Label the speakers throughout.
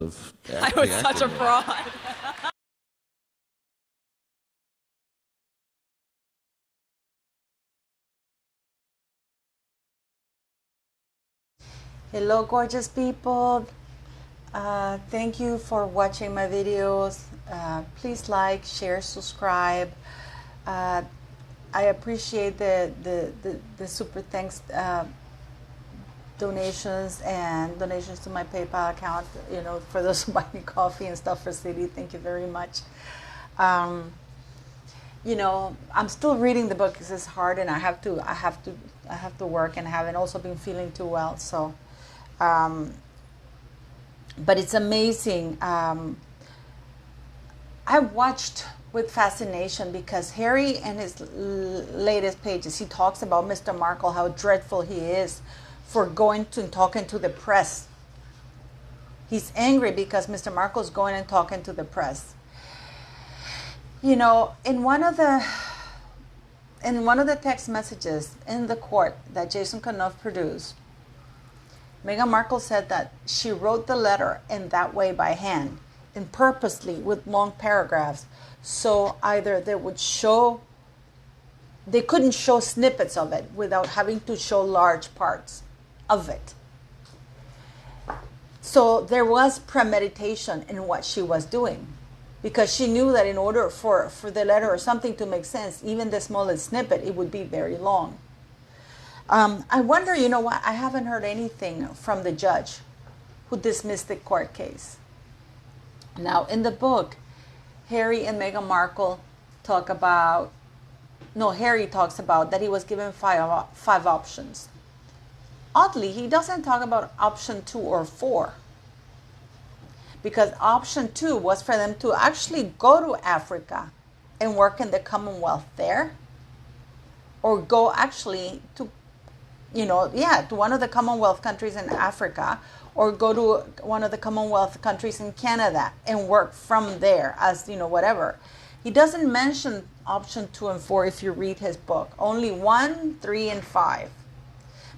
Speaker 1: I was such a fraud.
Speaker 2: Hello, gorgeous people. Thank you for watching my videos. Please like, share, subscribe. Uh, I appreciate the super thanks donations and donations to my PayPal account. You know, for those who buy me coffee and stuff for City, thank you very much. Um, you know, I'm still reading the book because it's hard, and I have to work, and I haven't also been feeling too well. So. But it's amazing. I watched with fascination because Harry, in his latest pages, he talks about Mr. Markle, how dreadful he is for going to and talking to the press. He's angry because Mr. Markle is going and talking to the press. You know, in one of the text messages in the court that Jason Kanoff produced, Meghan Markle said that she wrote the letter in that way by hand and purposely with long paragraphs. So either they couldn't show snippets of it without having to show large parts of it. So there was premeditation in what she was doing, because she knew that in order for the letter or something to make sense, even the smallest snippet, it would be very long. I wonder, you know what, I haven't heard anything from the judge who dismissed the court case. Now, in the book, Harry and Meghan Markle Harry talks about that he was given five options. Oddly, he doesn't talk about option 2 or 4, because option 2 was for them to actually go to Africa and work in the Commonwealth there, or go actually to to one of the Commonwealth countries in Africa, or go to one of the Commonwealth countries in Canada and work from there as, whatever. He doesn't mention option 2 and 4 if you read his book. Only 1, 3, and 5.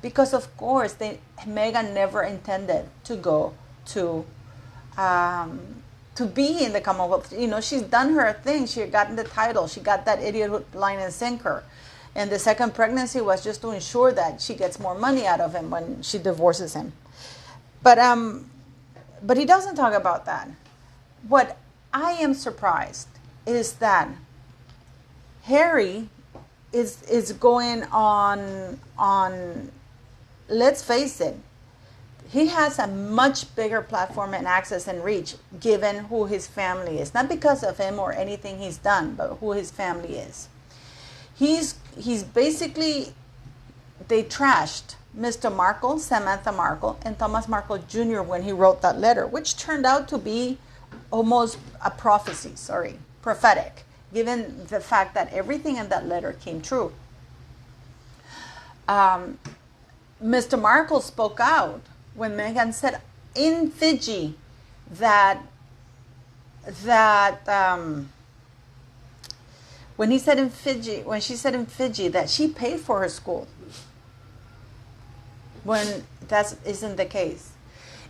Speaker 2: Because, of course, Meghan never intended to go to be in the Commonwealth. She's done her thing. She got the title. She got that idiot line and sinker. And the second pregnancy was just to ensure that she gets more money out of him when she divorces him. But he doesn't talk about that. What I am surprised is that Harry is going on. Let's face it, he has a much bigger platform and access and reach given who his family is. Not because of him or anything he's done, but who his family is. He's basically, they trashed Mr. Markle, Samantha Markle, and Thomas Markle Jr. when he wrote that letter, which turned out to be almost a prophetic, given the fact that everything in that letter came true. Mr. Markle spoke out when Meghan said in Fiji when she said in Fiji that she paid for her school, when that isn't the case.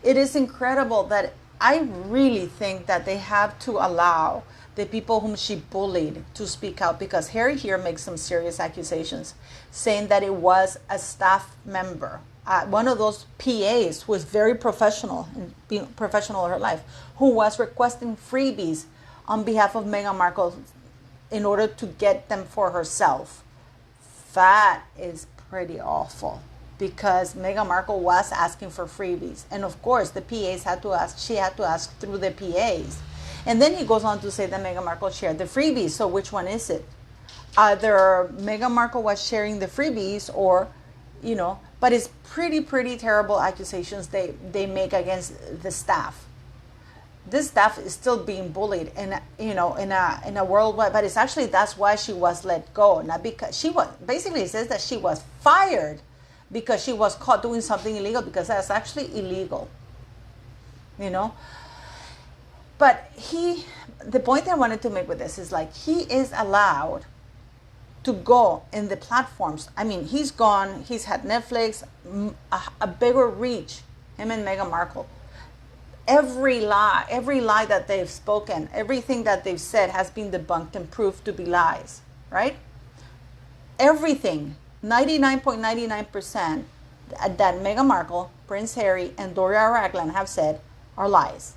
Speaker 2: It is incredible that I really think that they have to allow the people whom she bullied to speak out, because Harry here makes some serious accusations, saying that it was a staff member, one of those PAs who is very professional and being professional in her life, who was requesting freebies on behalf of Meghan Markle in order to get them for herself. That is pretty awful, because Meghan Markle was asking for freebies. And of course, the PAs she had to ask through the PAs. And then he goes on to say that Meghan Markle shared the freebies. So which one is it? Either Meghan Markle was sharing the freebies or, but it's pretty terrible accusations they make against the staff. This staff is still being bullied in a worldwide, but it's actually, that's why she was let go, not because she was, basically it says that she was fired because she was caught doing something illegal, because that's actually illegal, but the point I wanted to make with this is, like, he is allowed to go in the platforms. I mean, he's had Netflix, a bigger reach, him and Meghan Markle, every lie that they've spoken, everything that they've said has been debunked and proved to be lies, right? Everything, 99.99% that Meghan Markle, Prince Harry, and Doria Ragland have said are lies.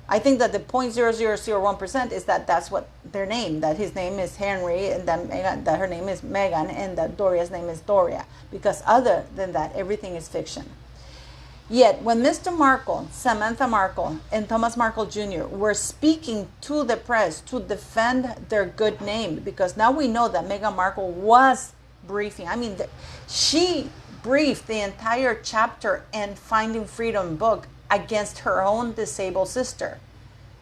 Speaker 2: I think that the 0.0001% is that that's what their name, that his name is Henry, and that her name is Meghan, and that Doria's name is Doria. Because other than that, everything is fiction. Yet, when Mr. Markle, Samantha Markle, and Thomas Markle Jr. were speaking to the press to defend their good name, because now we know that Meghan Markle was briefing. I mean, she briefed the entire chapter in Finding Freedom book against her own disabled sister.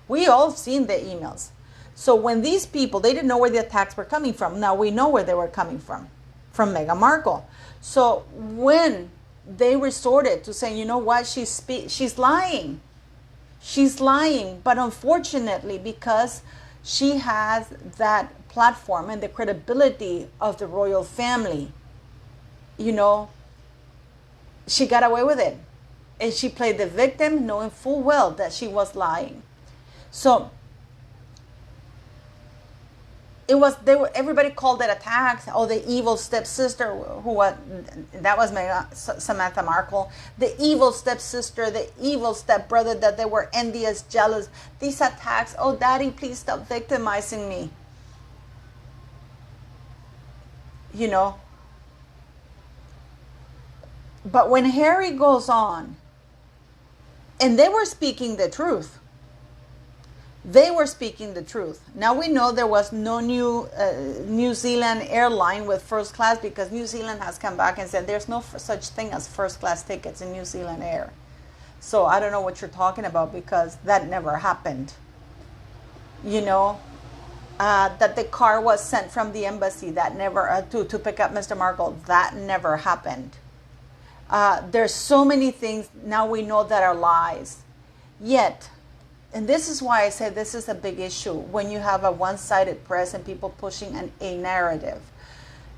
Speaker 2: We all seen the emails. So when these people, they didn't know where the attacks were coming from. Now we know where they were coming from Meghan Markle. So when they resorted to saying, you know what, she's lying. She's lying. But unfortunately, because she has that platform and the credibility of the royal family, you know, she got away with it. And she played the victim, knowing full well that she was lying. So everybody called it attacks. Oh, the evil stepsister, that was Samantha Markle. The evil stepsister, the evil stepbrother, that they were envious, jealous. These attacks. Oh, Daddy, please stop victimizing me. You know. But when Harry goes on, and they were speaking the truth. They were speaking the truth. Now we know there was no New Zealand airline with first class, because New Zealand has come back and said there's no such thing as first class tickets in New Zealand Air. So I don't know what you're talking about, because that never happened. You know, that the car was sent from the embassy, that never, to pick up Mr. Markle, that never happened. There's so many things now we know that are lies. Yet, and this is why I say this is a big issue when you have a one-sided press and people pushing a narrative.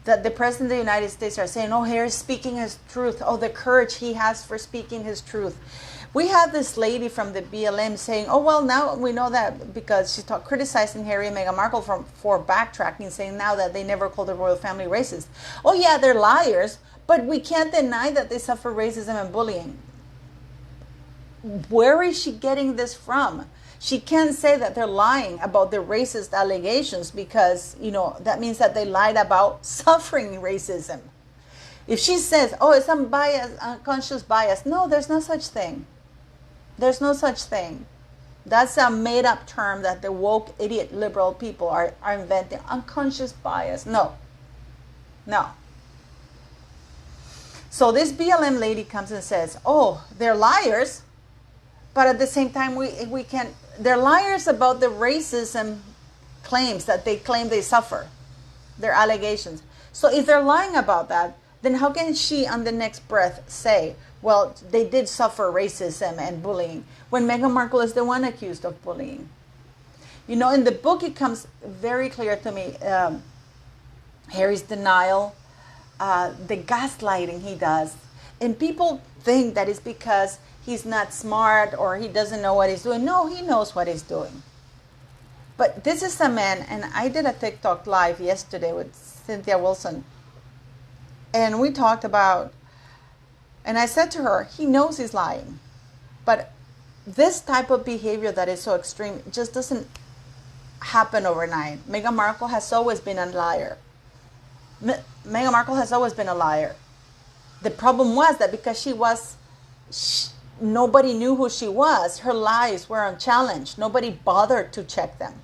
Speaker 2: That the President of the United States are saying, oh, Harry's speaking his truth. Oh, the courage he has for speaking his truth. We have this lady from the BLM saying, oh, well, now we know that, because she's criticizing Harry and Meghan Markle for backtracking, saying now that they never called the royal family racist. Oh, yeah, they're liars, but we can't deny that they suffer racism and bullying. Where is she getting this from? She can't say that they're lying about the racist allegations, because, you know, that means that they lied about suffering racism. If she says, oh, it's some bias, unconscious bias. No, there's no such thing. There's no such thing. That's a made-up term that the woke, idiot, liberal people are inventing. Unconscious bias. No. No. So this BLM lady comes and says, oh, they're liars. But at the same time, we can't. They're liars about the racism claims that they claim they suffer, their allegations. So if they're lying about that, then how can she on the next breath say, well, they did suffer racism and bullying, when Meghan Markle is the one accused of bullying? You know, in the book, it comes very clear to me, Harry's denial, the gaslighting he does. And people think that it's because he's not smart or he doesn't know what he's doing. No, he knows what he's doing. But this is a man, and I did a TikTok live yesterday with Cynthia Wilson. And we talked about, and I said to her, he knows he's lying. But this type of behavior that is so extreme just doesn't happen overnight. Meghan Markle has always been a liar. Meghan Markle has always been a liar. The problem was that because nobody knew who she was, her lies were unchallenged. Nobody bothered to check them.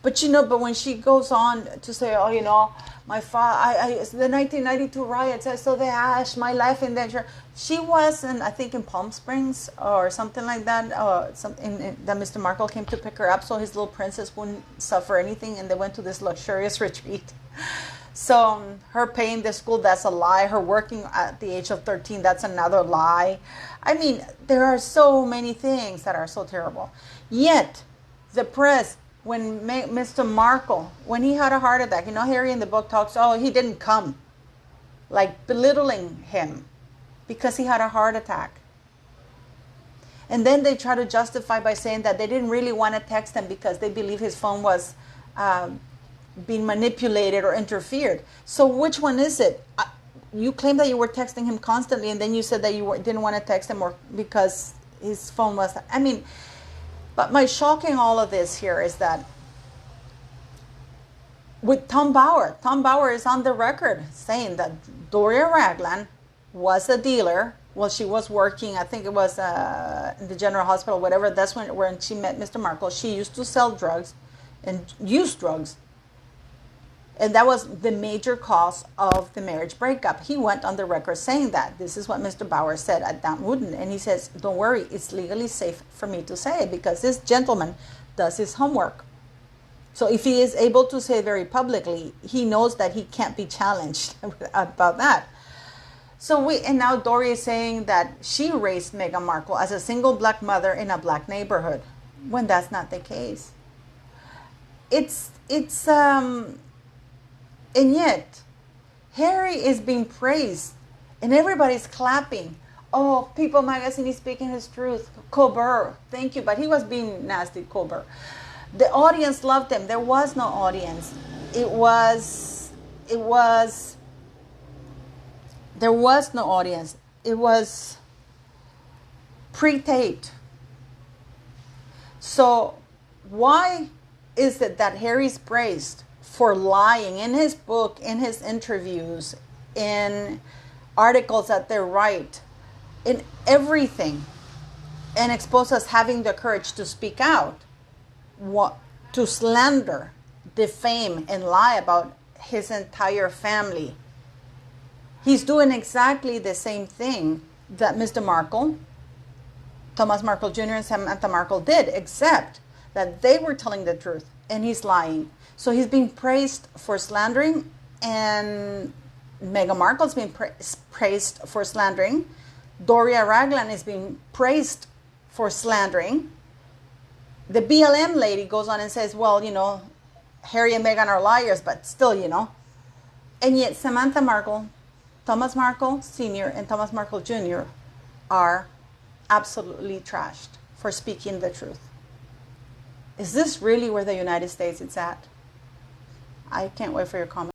Speaker 2: But when she goes on to say, oh, you know, my father, the 1992 riots, I saw the ash, my life in danger. She was, I think, in Palm Springs or something like that. That Mr. Markle came to pick her up so his little princess wouldn't suffer anything, and they went to this luxurious retreat. So her paying the school, that's a lie. Her working at the age of 13, that's another lie. I mean, there are so many things that are so terrible. Yet, the press, when Mr. Markle, when he had a heart attack, you know, Harry in the book talks, oh, he didn't come. Like belittling him because he had a heart attack. And then they try to justify by saying that they didn't really want to text him because they believe his phone was being manipulated or interfered. So which one is it? You claim that you were texting him constantly, and then you said that you didn't want to text him or because his phone was... I mean, but my shocking all of this here is that with Tom Bauer is on the record saying that Doria Ragland was a dealer. Well, she was working, I think it was in the General Hospital, whatever. That's when she met Mr. Markle. She used to sell drugs and use drugs. And that was the major cause of the marriage breakup. He went on the record saying that. This is what Mr. Bauer said at Down Wooden. And he says, don't worry, it's legally safe for me to say because this gentleman does his homework. So if he is able to say very publicly, he knows that he can't be challenged about that. And now Doria is saying that she raised Meghan Markle as a single black mother in a black neighborhood, when that's not the case. And yet, Harry is being praised, and everybody's clapping. Oh, People Magazine is speaking his truth. Colbert, thank you, but he was being nasty, Colbert. The audience loved him. There was no audience. There was no audience. It was pre-taped. So why is it that Harry's praised for lying in his book, in his interviews, in articles that they write, in everything, and exposed as having the courage to speak out, to slander, defame, and lie about his entire family? He's doing exactly the same thing that Mr. Markle, Thomas Markle Jr. and Samantha Markle did, except that they were telling the truth and he's lying. So he's being praised for slandering, and Meghan Markle's being praised for slandering. Doria Ragland is being praised for slandering. The BLM lady goes on and says, well, Harry and Meghan are liars, but still, And yet Samantha Markle, Thomas Markle Sr. and Thomas Markle Jr. are absolutely trashed for speaking the truth. Is this really where the United States is at? I can't wait for your comments.